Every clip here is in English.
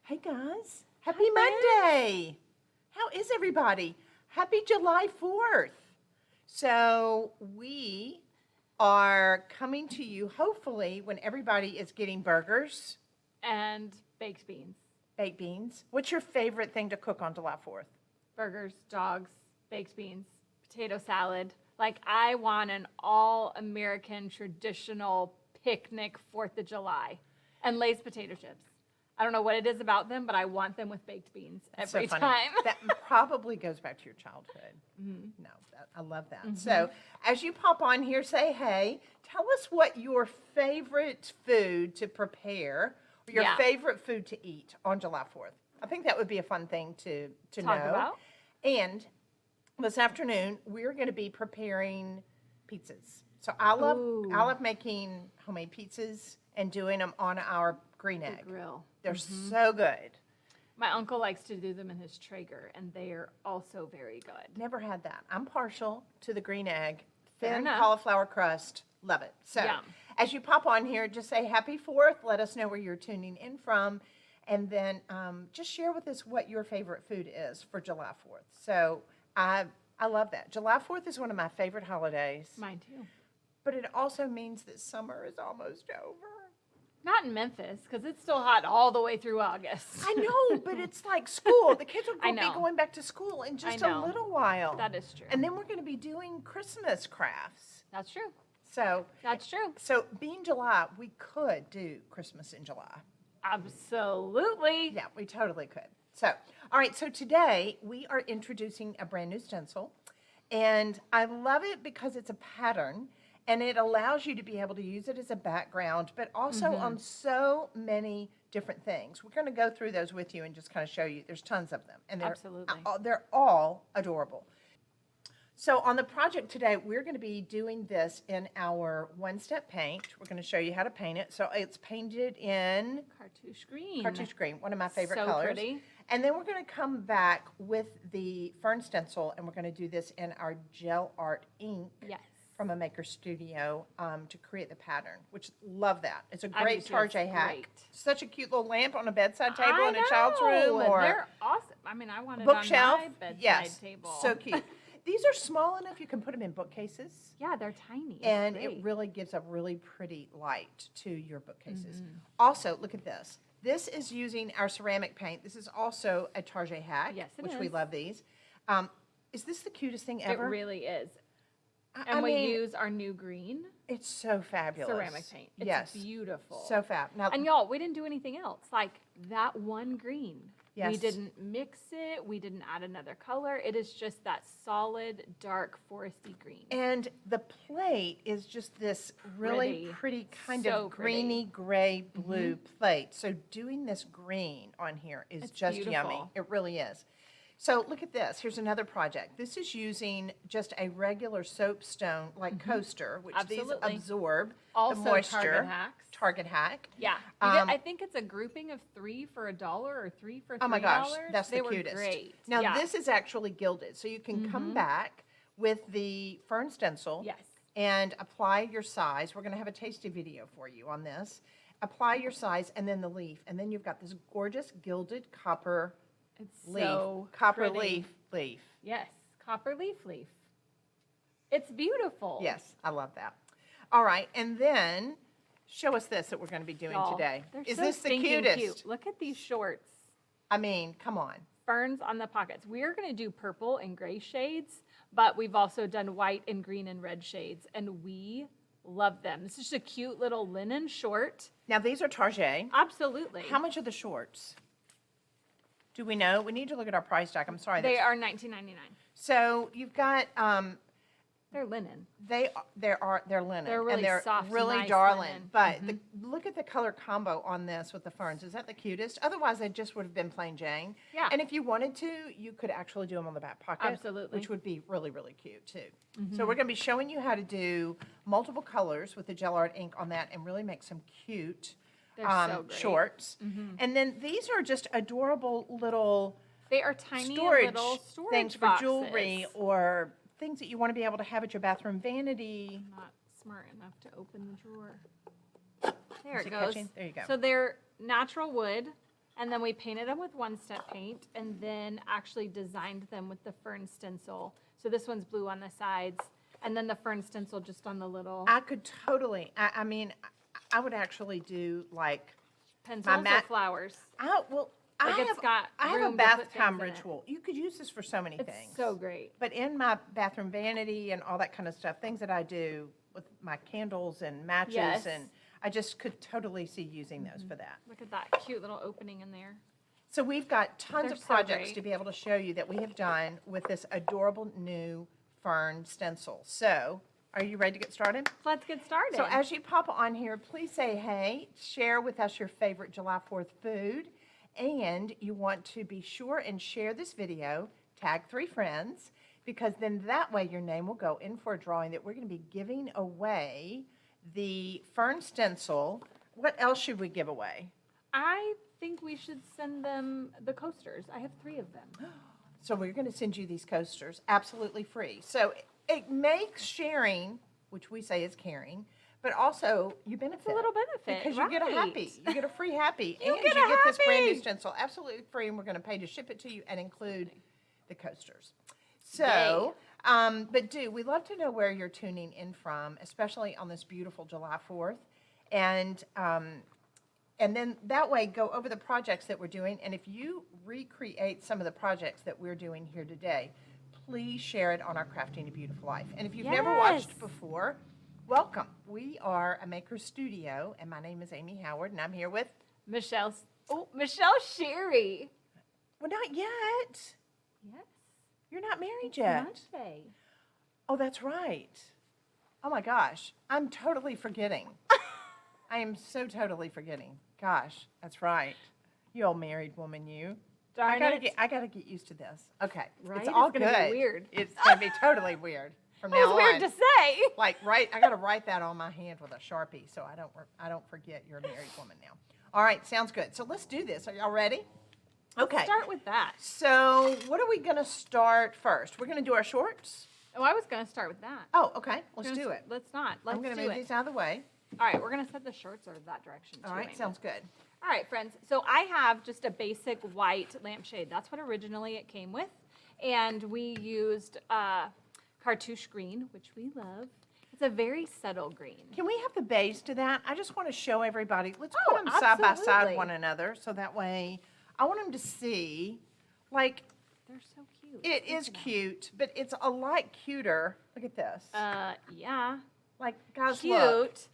Hey guys, happy Monday. How is everybody? Happy July 4th. So we are coming to you hopefully when everybody is getting burgers, And baked beans. baked beans. What's your favorite thing to cook on July 4th? Burgers, dogs, baked beans, potato salad. Like, I want an all-American traditional picnic 4th of July. And Lay's potato chips. I don't know what it is about them, but I want them with baked beans every So funny. time. That probably goes back to your childhood. No, I love that. So as you pop on here, say hey. Tell us what your favorite food to prepare or your Yeah. favorite food to eat on July 4th. I think that would be a fun thing to Talk know. about. And this afternoon, we're going to be preparing pizzas. So I love making homemade pizzas and doing them on our green egg. Grill. They're so good. My uncle likes to do them in his Traeger, and they are also very good. Never had that. I'm partial to the green egg, Fair thin enough. cauliflower crust. Love it. So Yum. as you pop on here, just say happy 4th. Let us know where you're tuning in from. And then just share with us what your favorite food is for July 4th. So I love that. July 4th is one of my favorite holidays. Mine too. But it also means that summer is almost over. Not in Memphis, because it's still hot all the way through August. I know, but it's like school. The kids are I going to be know. going back to school in just I a know. little while. That is true. And then we're going to be doing Christmas crafts. That's true. So, That's true. so being July, we could do Christmas in July. Absolutely. Yeah, we totally could. So, all right, so today we are introducing a brand new stencil. And I love it because it's a pattern and it allows you to be able to use it as a background, but also on so many different things. We're going to go through those with you and just kind of show you. There's tons of them. And Absolutely. They're all adorable. So on the project today, we're going to be doing this in our one-step paint. We're going to show you how to paint it. So it's painted in Cartouche green. cartouche green, one of my favorite So colors. pretty. And then we're going to come back with the Ferns Stencil, and we're going to do this in our gel art ink Yes. from a maker studio to create the pattern, which love that. It's a I great do too. It's Tarjay hack. great. Such a cute little lamp on a bedside table I in a child's room know. or They're awesome. I mean, I wanted bookshelf. on my bedside Yes, table. so cute. These are small enough you can put them in bookcases. Yeah, they're tiny. It's And great. it really gives a really pretty light to your bookcases. Mm-hmm. Also, look at this. This is using our ceramic paint. This is also a Tarjay hack, Yes, it which we is. love these. Is this the cutest thing It ever? really is. I And we mean, use our new green it's so fabulous. ceramic paint. It's yes, beautiful. so fab. Now, And y'all, we didn't do anything else. Like that one green. We Yes. didn't mix it. We didn't add another color. It is just that solid, dark, foresty green. and the plate is just this really pretty kind So of greeny pretty. gray blue plate. So doing this green on here is It's just yummy. beautiful. It really is. So look at this. Here's another project. This is using just a regular soapstone like coaster, which Absolutely. these absorb Also the moisture. Target hacks. Target hack. Yeah. I think it's a grouping of 3 for $1 or 3 for $3. Oh my gosh, that's they the were cutest. Great. Now yeah. this is actually gilded, so you can come back with the Fern Stencil Yes. and apply your size. We're going to have a tasty video for you on this. Apply your size and then the leaf, and then you've got this gorgeous gilded copper It's leaf, so copper pretty. leaf. Yes, copper leaf. It's beautiful. Yes, I love that. All right, and then show us this that we're going to be doing Y'all, today. they're Is so this the stinking cutest? Cute. Look at these shorts. I mean, come on. Ferns on the pockets. We're going to do purple and gray shades, but we've also done white and green and red shades, and we love them. This is just a cute little linen short. Now these are Tarjay. Absolutely. How much are the shorts? Do we know? We need to look at our price tag. I'm sorry. They that's- are $19.99. So you've got They're linen. they're linen They're really and they're soft, really nice darling. linen. But look at the color combo on this with the ferns. Is that the cutest? Otherwise, they just would have been plain Jane. Yeah. And if you wanted to, you could actually do them on the back pocket. Absolutely. Which would be really, really cute too. So we're going to be showing you how to do multiple colors with the gel art ink on that and really make some cute They're so great. shorts. And then these are just adorable little They are tiny storage little storage things for boxes. jewelry or things that you want to be able to have at your bathroom vanity. I'm not smart enough to open the drawer. There Is it it goes. catching? There you go. So they're natural wood, And then we painted them with one-step paint and then actually designed them with the Ferns Stencil. So this one's blue on the sides and then the Ferns Stencil just on the little I could totally, I mean, I would actually do like, pencils or mat- flowers. well, Like it's got I have a room to put bath time things in it. ritual. You could use this for so many It's things. so great. But in my bathroom vanity and all that kind of stuff, things that I do with my candles and matches, Yes. and I just could totally see using those for that. Look at that cute little opening in there. So we've got tons They're of so projects great. to be able to show you that we have done with this adorable new fern stencil. So, are you ready to get started? Let's get started. So as you pop on here, please say hey, share with us your favorite July 4th food, and you want to be sure and share this video, tag 3 friends, because then that way your name will go in for a drawing that we're going to be giving away the fern stencil. What else should we give away? I think we should send them the coasters. I have 3 of them. So we're going to send you these coasters absolutely free. So it makes sharing, which we say is caring, but also you benefit. It's a little benefit, because you get a right. happy. You get a free happy. You and get you a get this brand new happy. stencil absolutely free, and we're going to pay to ship it to you and include the coasters. So, but we love to know where you're tuning in from, especially on this beautiful July 4th. And then that way, go over the projects that we're doing. And if you recreate some of the projects that we're doing here today, please share it on our Crafting a Beautiful Life. And if you've never watched Yes. before, welcome. We are a maker studio, and my name is Amy Howard, and I'm here with, Michelle Sherry. well, not yet. Yes. You're not married yet. Monday. Oh, that's right. Oh my gosh, I'm totally forgetting. I am so totally forgetting. Gosh, that's right. You old married woman, you. Darn it. I gotta get used to this. Okay, Right? it's all It's gonna good. be weird. It's gonna be totally weird from That now was weird on. to say. Like, I gotta write that on my hand with a Sharpie so I don't forget you're a married woman now. All right, sounds good. So let's do this. Are y'all ready? Okay. Start with that. So what are we gonna start first? We're gonna do our shorts. Oh, I was going to start with that. Oh, okay. Let's do it. Let's not. Let's I'm gonna do move it. these out of the way. All right, we're going to set the shorts over that direction too. All right, Amy. sounds good. All right, friends. So I have just a basic white lampshade. That's what originally it came with. And we used cartouche green, which we love. It's a very subtle green. Can we have the base to that? I just want to show everybody. Let's Oh, put them side by side absolutely. one another so that way I want them to see, like, They're so cute. it is cute, but it's a lot cuter. Look at this. Yeah. Like, guys, look. Cute.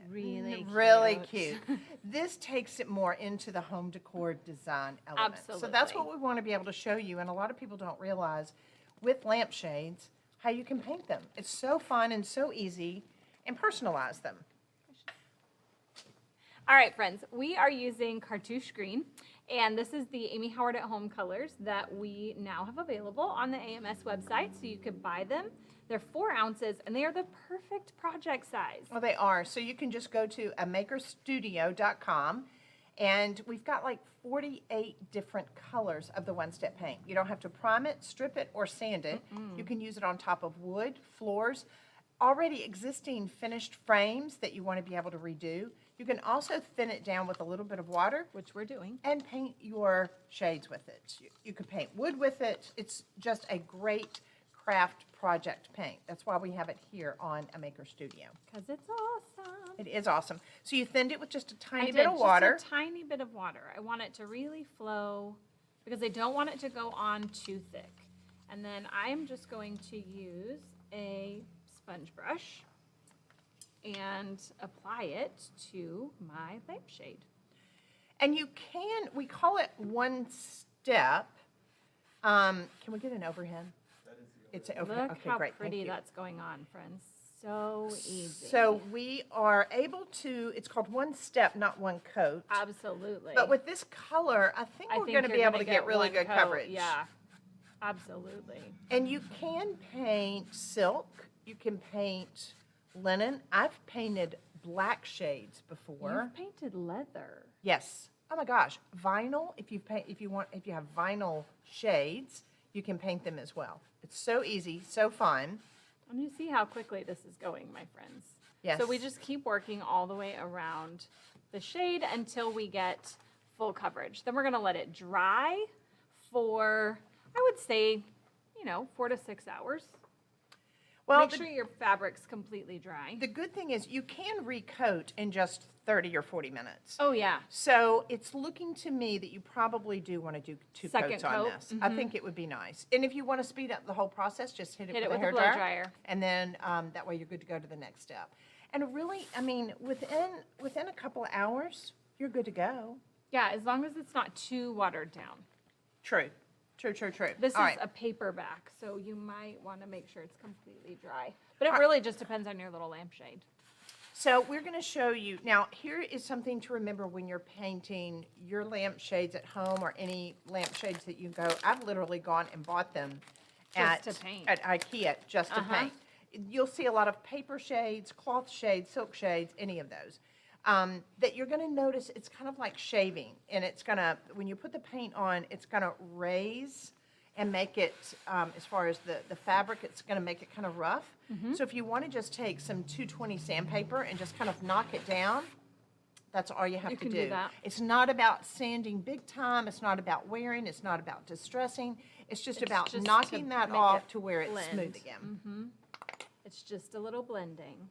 Really Really cute. cute. This takes it more into the home decor design element. So that's Absolutely. what we want to be able to show you. And a lot of people don't realize with lampshades how you can paint them. It's so fun and so easy, and personalize them. All right, friends, we are using cartouche green, and this is the Amy Howard at Home colors that we now have available on the AMS website, so you could buy them. They're 4 ounces, and they are the perfect project size. Well, they are. So you can just go to amakerstudio.com, and we've got like 48 different colors of the one-step paint. You don't have to prime it, strip it, or sand it. You can use it on top of wood, floors, already existing finished frames that you want to be able to redo. You can also thin it down with a little bit of water Which we're doing. and paint your shades with it. You could paint wood with it. It's just a great craft project paint. That's why we have it here on A Maker Studio. Because it's awesome. It is awesome. So you thinned it with just a I tiny did, bit of water. Just a tiny bit of water. I want it to really flow because I don't want it to go on too thick. And then I'm just going to use a sponge brush and apply it to my lampshade. And you can, we call it one step. Can we get an overhead? It's okay. Look Okay, how great. pretty Thank you. that's going on, friends. So easy. So we are able to, it's called one step, not one coat. Absolutely. But with this color, I think we're going to you're be able gonna to get really one good coat. coverage. Yeah, absolutely. And you can paint silk. You can paint linen. I've painted black shades before. You've painted leather. Yes. Oh my gosh, vinyl. If you have vinyl shades, you can paint them as well. It's so easy, so fun. And you see how quickly this is going, my friends. Yes. So we just keep working all the way around the shade until we get full coverage. Then we're gonna let it dry for, I would say, 4 to 6 hours. Well, Make sure your fabric's completely dry. the good thing is you can recoat in just 30 or 40 minutes. Oh, yeah. So it's looking to me that you probably do want to do two Second coats on coat, this. I think it would be nice. And if you want to speed up the whole process, just hit it Hit with it a with a hair blow dryer. dryer. And then that way you're good to go to the next step. And really, I mean, within a couple of hours, you're good to go. Yeah, as long as it's not too watered down. True. True, true, true. This All is right. a paperback, so you might want to make sure it's completely dry. But it really just depends on your little lampshade. So we're going to show you, now here is something to remember when you're painting your lampshades at home or any lampshades that you go. I've literally gone and bought them Just to paint. at IKEA just to paint. You'll see a lot of paper shades, cloth shades, silk shades, any of those. That you're going to notice it's kind of like shaving, and it's going to, when you put the paint on, it's going to raise and make it, as far as the fabric, it's going to make it kind of rough. So if you want to just take some 220 sandpaper and just kind of knock it down, that's all you have to can do that. It's not about sanding big time. It's not about wearing. It's not about distressing. It's just about just to knocking that make off it to where it's blend. smooth again. It's just a little blending.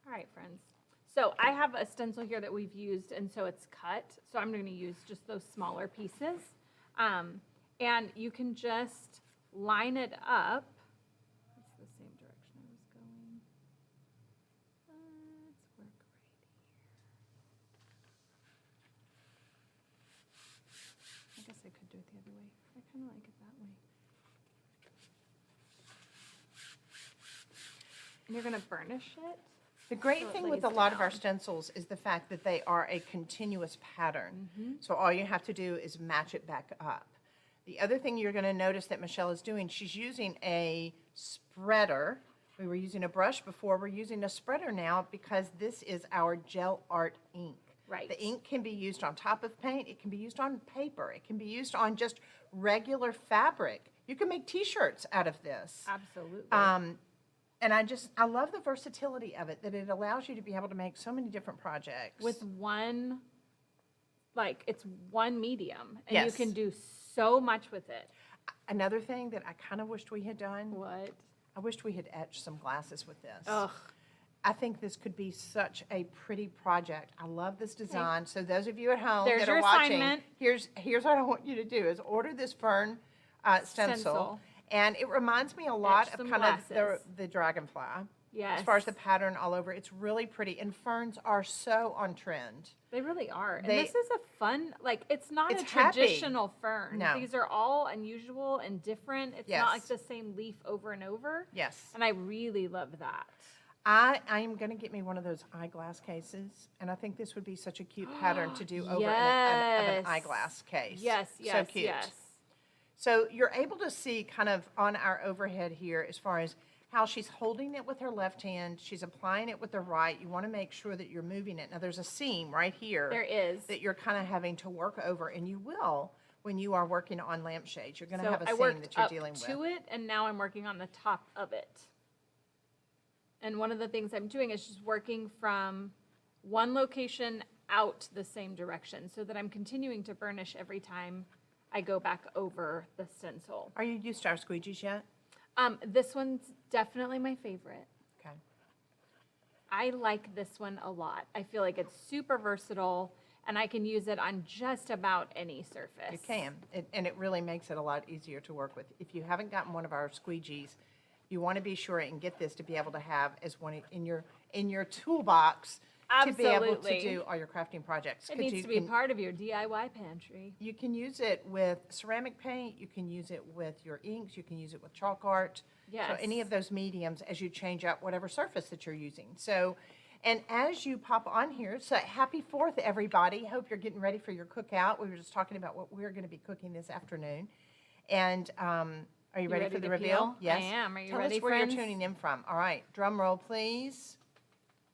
All right, friends. So I have a stencil here that we've used, and so it's cut. So I'm going to use just those smaller pieces. And you can just line it up. That's the same direction I was going. Let's work right here. I guess I could do it the other way. I kind of like it that way. And you're going to burnish it. The great So it thing with lays a lot of our down. stencils is the fact that they are a continuous pattern. So all you have to do is match it back up. The other thing you're going to notice that Michelle is doing, she's using a spreader. We were using a brush before, we're using a spreader now because this is our gel art ink. Right. The ink can be used on top of paint, it can be used on paper, it can be used on just regular fabric. You can make t-shirts out of this. Absolutely. And I love the versatility of it, that it allows you to be able to make so many different projects. With one, it's one medium, and you Yes. can do so much with it. Another thing that I kind of wished we had done, What? I wished we had etched some glasses with this. Ugh. I think this could be such a pretty project. I love this design. So those of you at home There's that are your watching, assignment. here's what I want you to do is order this Fern stencil. Stencil. And it reminds me a lot Etch of some kind of glasses. the dragonfly. Yes. As far as the pattern all over, it's really pretty. And ferns are so on trend. They really are. And They- this is a fun, it's not It's a happy. traditional fern. No. These are all unusual and different. It's not like Yes. the same leaf over and over. Yes. And I really love that. I am going to get me one of those eyeglass cases, and I think this would be such a cute pattern to do over an Yes. eyeglass case. Yes, So yes, cute. yes. So you're able to see kind of on our overhead here as far as how she's holding it with her left hand, she's applying it with the right. You want to make sure that you're moving it. Now there's a seam right here. There is. That you're kind of having to work over, and you will when you are working on lampshades. You're going to So have a I seam worked that you're up dealing with. to it, and now I'm working on the top of it. And one of the things I'm doing is just working from one location out the same direction so that I'm continuing to burnish every time I go back over the stencil. Are you used to our squeegees yet? This one's definitely my favorite. Okay. I like this one a lot. I feel like it's super versatile, and I can use it on just about any surface. You can, and it really makes it a lot easier to work with. If you haven't gotten one of our squeegees, you want to be sure and get this to be able to have as one in your toolbox to be able to Absolutely. do all your crafting projects. It 'Cause needs you to be can- part of your DIY pantry. You can use it with ceramic paint, you can use it with your inks, you can use it with chalk art. So Yes. any of those mediums as you change out whatever surface that you're using. So, and as you pop on here, so happy 4th, everybody. Hope you're getting ready for your cookout. We were just talking about what we're going to be cooking this afternoon. And are you ready for the to reveal? peel? Yes. I am. Are you Tell ready, us where friends? you're tuning in from. All right, drum roll, please.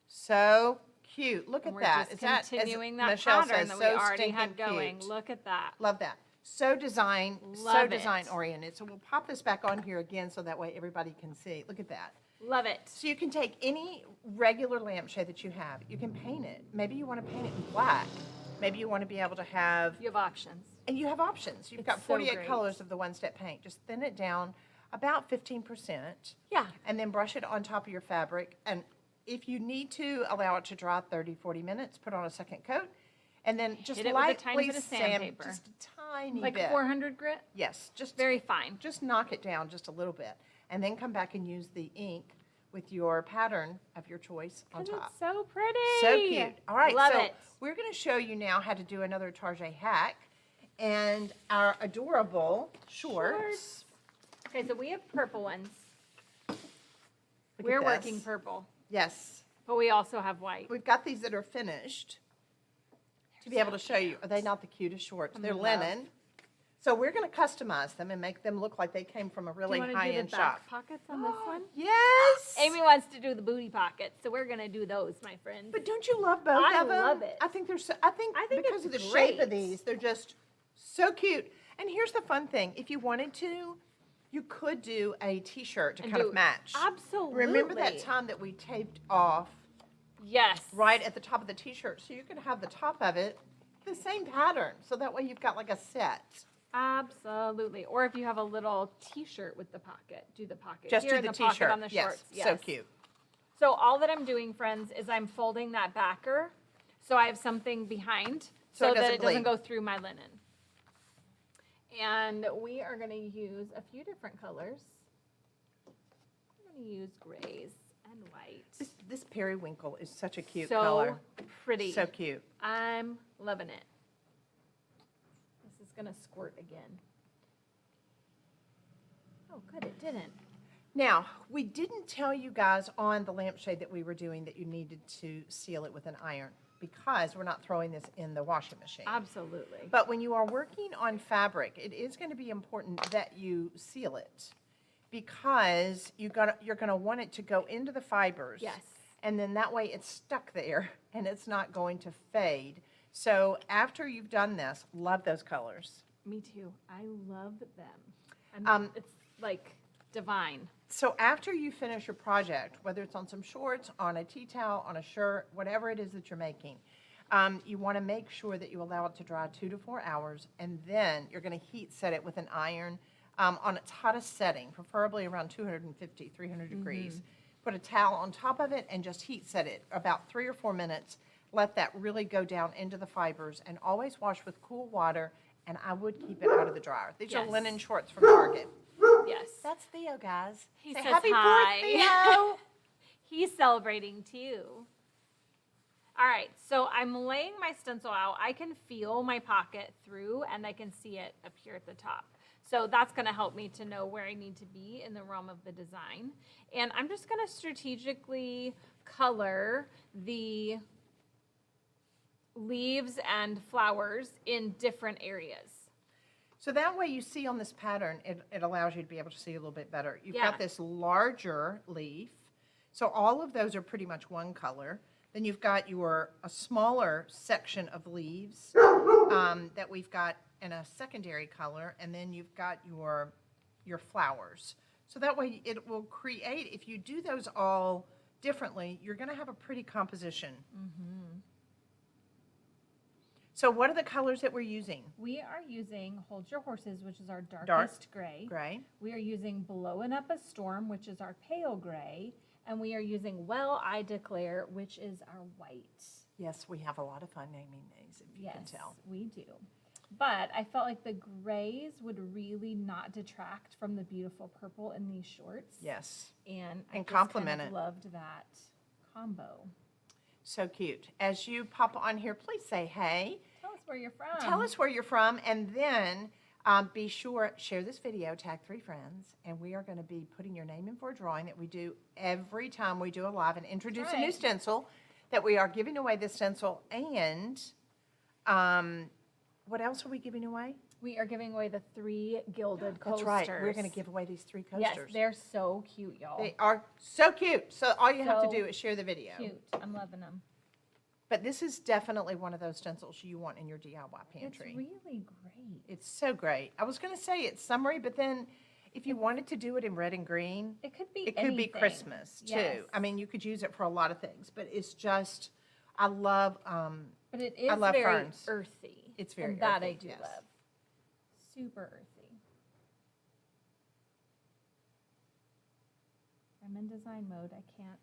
So cute. Look at We're that. just Is that, as continuing that Michelle pattern says, that we so already had stinking going. cute. Look at that. Love that. So design Love it. oriented. So we'll pop this back on here again so that way everybody can see. Look at that. Love it. So you can take any regular lampshade that you have. You can paint it. Maybe you want to paint it in black. Maybe you want to be able to have, You have options. and you have options. You've It's got so 48 great. colors of the one-step paint. Just thin it down about 15%. Yeah. And then brush it on top of your fabric. And if you need to, allow it to dry 30, 40 minutes, put on a second coat, and then just Hit it with a lightly tiny bit of sandpaper. just a tiny Like bit. 400 grit? Yes, just Very fine. just knock it down just a little bit, and then come back and use the ink with your pattern of your choice on 'Cause top. it's so pretty. So cute. All right, Love so it. we're going to show you now how to do another Tarjay hack, and our adorable shorts. Okay, so we have purple ones. Look We're at working this. purple, Yes, but we also have white. we've got these that are finished to be able to show you. Are they not the cutest shorts? I'm They're in linen. So we're going to customize them and make them look like they came from a Do really you want to do the high-end back shop. pockets on this one? Yes. Amy wants to do the booty pockets, so we're gonna do those, my friends. But don't you love both I of them? love it. I think they're so, I think because of the it's shape of great. these, they're just so cute. And here's the fun thing. If you wanted to, you could do a t-shirt to And kind do- of match. Absolutely. Remember that time that we taped off Yes. right at the top of the t-shirt? So you could have the top of it the same pattern. So that way you've got like a set. Absolutely. Or if you have a little T-shirt with the pocket, do the pocket Just here do and the the pocket t-shirt. on the Yes, shorts. so cute. So all that I'm doing, friends, is I'm folding that backer so I have something behind So it so that doesn't it doesn't bleed. go through my linen. And we are going to use a few different colors. We're going to use grays and white. This periwinkle is such a cute so color. pretty. So cute. I'm loving it. This is going to squirt again. Oh, good, it didn't. Now, we didn't tell you guys on the lampshade that we were doing that you needed to seal it with an iron because we're not throwing this in the washing machine. Absolutely. But when you are working on fabric, it is going to be important that you seal it because you're going to want it to go into the fibers. Yes. And then that way it's stuck there and it's not going to fade. So after you've done this, love those colors. Me too. I love them. It's like divine. So after you finish your project, whether it's on some shorts, on a tea towel, on a shirt, whatever it is that you're making, you want to make sure that you allow it to dry 2 to 4 hours, and then you're going to heat set it with an iron on its hottest setting, preferably around 250, 300 degrees. Put a towel on top of it and just heat set it about 3 or 4 minutes. Let that really go down into the fibers, and always wash with cool water, and I would keep it out of the dryer. These are Yes. linen shorts from Target. Yes. That's Theo, guys. He Say says happy hi. 4th, Theo. He's celebrating too. All right, so I'm laying my stencil out. I can feel my pocket through and I can see it up here at the top. So that's gonna help me to know where I need to be in the realm of the design. And I'm just gonna strategically color the leaves and flowers in different areas. So that way you see on this pattern, it allows you to be able to see a little bit better. You've Yeah. got this larger leaf. So all of those are pretty much one color. Then you've got a smaller section of leaves that we've got in a secondary color. And then you've got your flowers. So that way it will create, if you do those all differently, you're going to have a pretty composition. So what are the colors that we're using? We are using Hold Your Horses, which is our darkest gray. Gray. We are using Blowing Up a Storm, which is our pale gray. And we are using Well, I Declare, which is our white. Yes, we have a lot of fun naming these, if you can tell. We do. But I felt like the grays would really not detract from the beautiful purple in these shorts. Yes. And I And just complement kind of it. loved that combo. So cute. As you pop on here, please say hey. Tell us where you're from. Tell us where you're from, and then be sure, share this video, tag 3 friends, and we are going to be putting your name in for a drawing that we do every time we do a live and introduce a new right. stencil, that we are giving away this stencil. And what else are we giving away? We are giving away the 3 gilded coasters. That's right. We're going to give away these 3 Yes, coasters. they're so cute, y'all. They are so cute. So all you have to So do is share the video. Cute. I'm loving them. But this is definitely one of those stencils you want in your DIY pantry. It's really great. It's so great. I was going to say it's summery, but then if you wanted to do it in red and green, It could be it could be anything. Christmas too. Yes. I mean, you could use it for a lot of things, but it's just, I love But it is love very ferns. earthy. It's very and that I earthy, do yes. love. Super earthy. I'm in design mode. I can't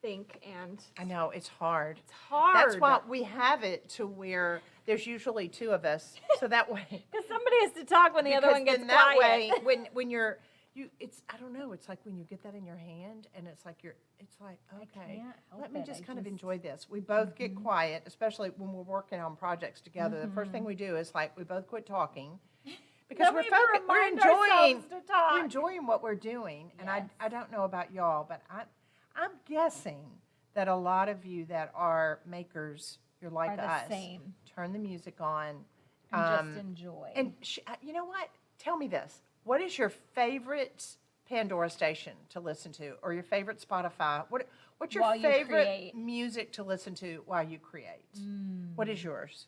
think and I know, it's hard. it's hard. That's why we have it to where there's usually two of us, so that way. Because somebody has to talk when the other one gets then that quiet. way, when you're, it's, I don't know, it's like when you get that in your hand and it's like okay, can't help let me it. just I kind of just- enjoy this. We both get quiet, especially when we're working on projects together. The first thing we do is like, we both quit talking. Because Then we're we have to we're remind enjoying, ourselves to talk. we're enjoying what we're doing. And Yes. I don't know about y'all, but I'm guessing that a lot of you that are makers, you're like Are the us. same. Turn the music on. And just enjoy. And you know what? Tell me this. What is your favorite Pandora station to listen to, or your favorite Spotify? What's your While you favorite create. music to listen to while you create? What is yours?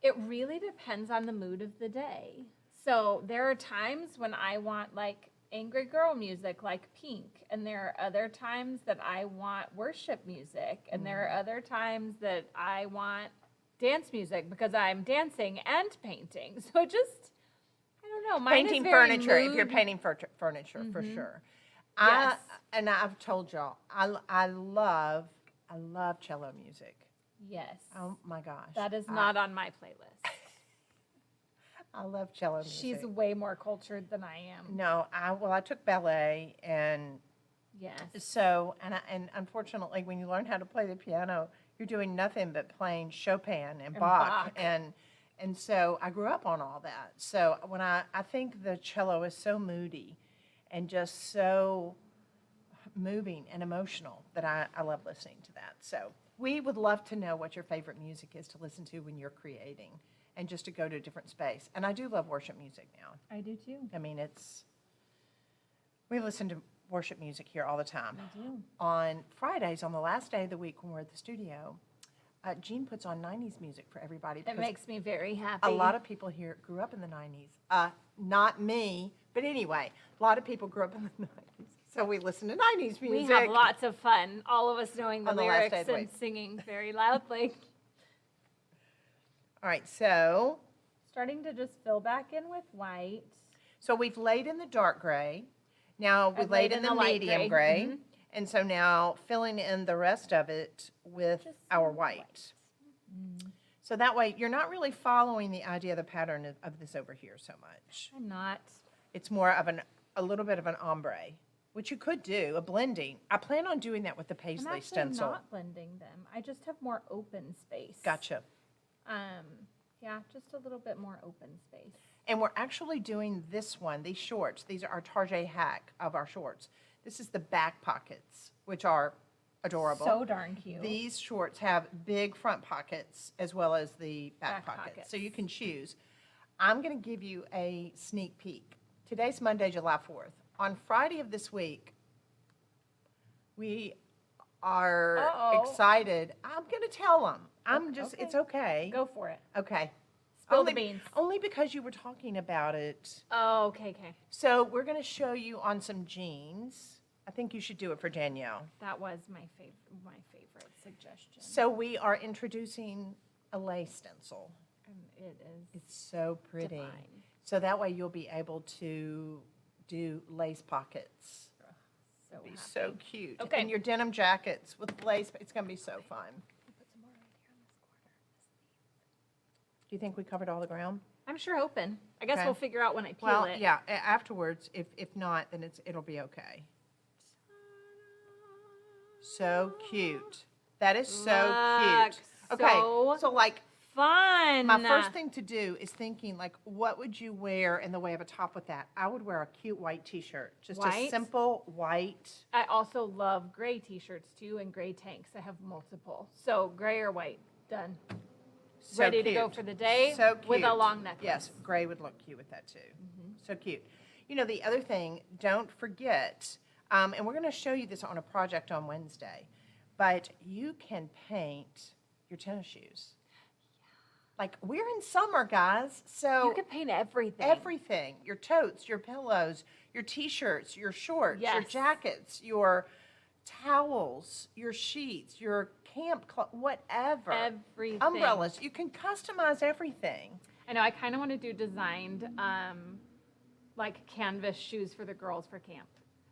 It really depends on the mood of the day. So there are times when I want like angry girl music like Pink, and there are other times that I want worship music, and there are other times that I want dance music because I'm dancing and painting. So it just, I don't know. Mine Painting is very furniture, if you're mood- painting furniture, for sure. Yes. And I've told y'all, I love cello music. Yes. Oh my gosh. That is not on my playlist. I love cello music. She's way more cultured than I am. No, I took ballet, and Yes. so, and unfortunately, when you learn how to play the piano, you're doing nothing but playing Chopin and Bach. Bach. And so I grew up on all that. So when I think the cello is so moody and just so moving and emotional that I love listening to that. So we would love to know what your favorite music is to listen to when you're creating and just to go to a different space. And I do love worship music now. I do too. I mean, we listen to worship music here all the time. I do. On Fridays, on the last day of the week when we're at the studio, Jean puts on 90s music for everybody. It because makes me very happy. a lot of people here grew up in the 90s. Not me, but anyway, a lot of people grew up in the 90s. So we listen to 90s music. We have lots of fun, all of us knowing the On the last day lyrics of the and week. singing very loudly. All right, so Starting to just fill back in with white. we've laid in the dark gray. Now we I've laid in the light medium gray. gray. And so now filling in the rest of it with Just our some white. So that way you're not really following the idea of the pattern of this over here so much. I'm not. It's more of a little bit of an ombre, which you could do, a blending. I plan on doing that with the I'm paisley actually stencil. not blending them. I just have more open space. Gotcha. Yeah, just a little bit more open space. And we're actually doing this one, these shorts. These are our Target hack of our shorts. This is the back pockets, which are adorable. So darn cute. These shorts have big front pockets as well as the back Back pockets. pockets. So you can choose. I'm going to give you a sneak peek. Today's Monday, July 4th. On Friday of this week, we are Uh-oh. excited. I'm going to tell them. It's Okay. okay. Go for it. Okay. Spill only, the beans. Only because you were talking about it. Oh, okay. So we're going to show you on some jeans. I think you should do it for Danielle. That was my favorite suggestion. So we are introducing a lace stencil. It is It's so pretty. divine. So that way you'll be able to do lace pockets. So Be happy. so cute. Okay. And your denim jackets with lace, it's going to be so fun. Put some more right here in this Do you think we covered all the ground? corner. I'm sure open. I guess Okay. we'll figure out when I peel Well, it. yeah, afterwards, if not, then it'll be okay. So cute. That is so cute. Look, Okay, so like Fun. my first thing to do is thinking like, what would you wear in the way of a top with that? I would wear a cute white t-shirt, just a White? simple white. I also love gray t-shirts too and gray tanks. I have multiple. So gray or white, done. So Ready to go cute. for the day So cute. with a long necklace. Yes, gray would look cute with that too. So cute. You know, the other thing, don't forget, and we're going to show you this on a project on Wednesday, but you can paint your tennis shoes. Like, we're in summer, guys, so You can paint everything. everything, your totes, your pillows, your t-shirts, your shorts, your Yes. jackets, your towels, your sheets, your camp, whatever. Everything. Umbrellas. You can customize everything. I know, I kind of want to do designed, like canvas shoes for the girls for camp.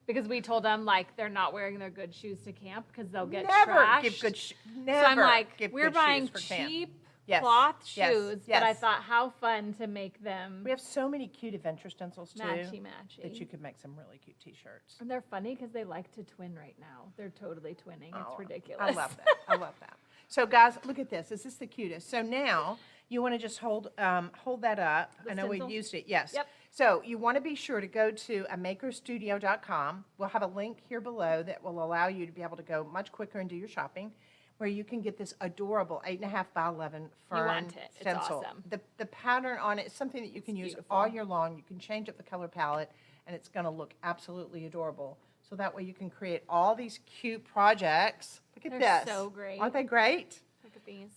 Because we told them, like, they're not wearing their good shoes to camp because they'll get Never trashed. give good So I'm like, give we're good buying shoes for camp. cheap Yes, cloth yes, shoes, but I yes. thought how fun to make them We have so many cute adventure stencils too matchy-matchy. that you could make some really cute T-shirts. And they're funny because they like to twin right now. They're totally twinning. Oh, It's ridiculous. I love that. I love that. So guys, look at this. Is this the cutest? So now you want to just hold that up. The I know we stencil? used it. Yes. Yep. So you want to be sure to go to amakerstudio.com. We'll have a link here below that will allow you to be able to go much quicker and do your shopping, where you can get this adorable 8.5 by 11 fern want it. It's stencil. awesome. The pattern on it is something that you can use beautiful. all year long. You can change up the color palette, and it's going to look absolutely adorable. So that way you can create all these cute projects. Look at They're this. so great. Aren't they great? Look at these.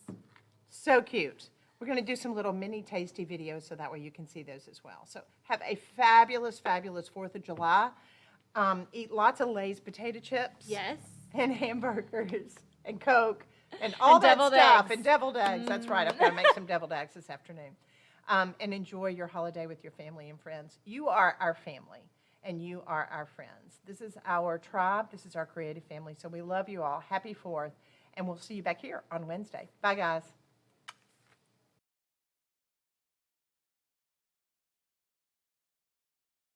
So cute. We're going to do some little mini tasty videos so that way you can see those as well. So have a fabulous, fabulous 4th of July. Eat lots of Lay's potato chips. Yes. And hamburgers and Coke and all And that deviled stuff. eggs. And deviled eggs. That's right. I've got to make some deviled eggs this afternoon. And enjoy your holiday with your family and friends. You are our family, and you are our friends. This is our tribe. This is our creative family. So we love you all. Happy 4th. And we'll see you back here on Wednesday. Bye, guys.